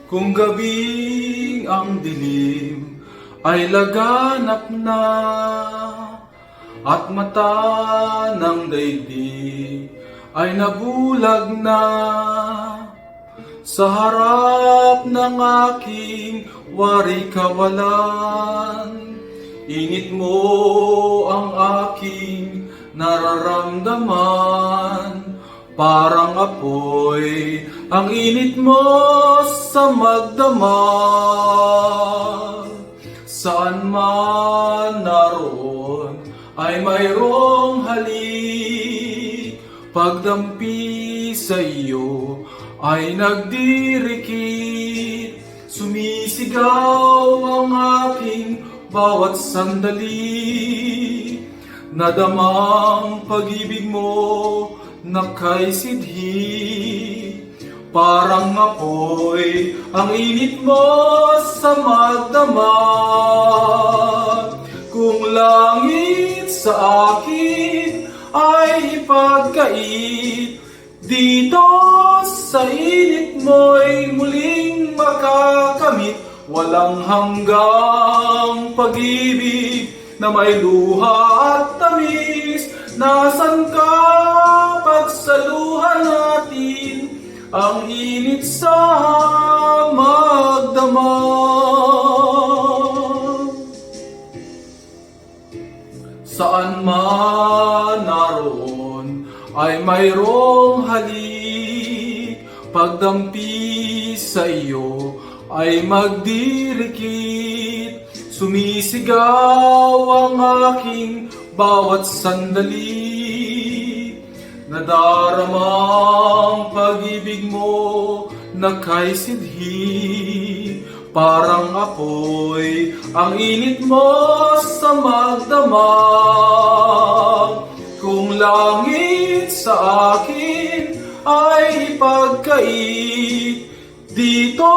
Kung gabing ang dilim ay laganap na at mata ng daigdig ay nabulag na sa harap ng aking wari-kawalan, ingit mo ang aking nararamdaman. Parang apoy ang init mo sa magdamag. Saan man naroon ay mayroong halik. Pagdampi sa iyo ay nagdirikit. Sumisigaw ang aking bawat sandali. Nadamang pag-ibig mo na kay sidhi, parang apoy ang init mo sa magdamag. Kung langit sa akin ay ipagkait, dito sa init mo'y muling makakamit. Walang hanggang pag-ibig na may luha at tamis. Nasaan ka pagsaluhan natin ang init sa magdamag? Saan man naroon ay mayroong halik. Pagdampi sa iyo ay magdirikit. Sumisigaw ang aking bawat sandali. Nadaramang pag-ibig mo na kay sidhi, parang apoy ang init mo sa magdamag. Kung langit sa akin ay ipagkait, dito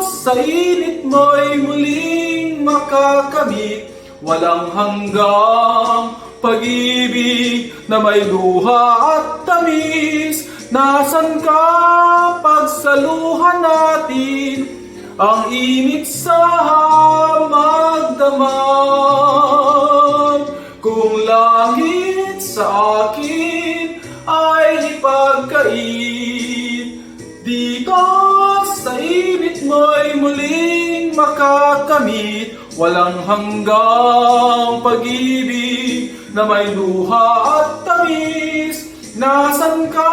sa init mo'y muling makakamit. Walang hanggang pag-ibig na may luha at tamis. Nasaan ka pagsaluhan natin ang init sa magdamag? Kung langit sa akin ay ipagkait, dito sa init mo'y muling makakamit. Walang hanggang pag-ibig na may luha at tamis. Nasaan ka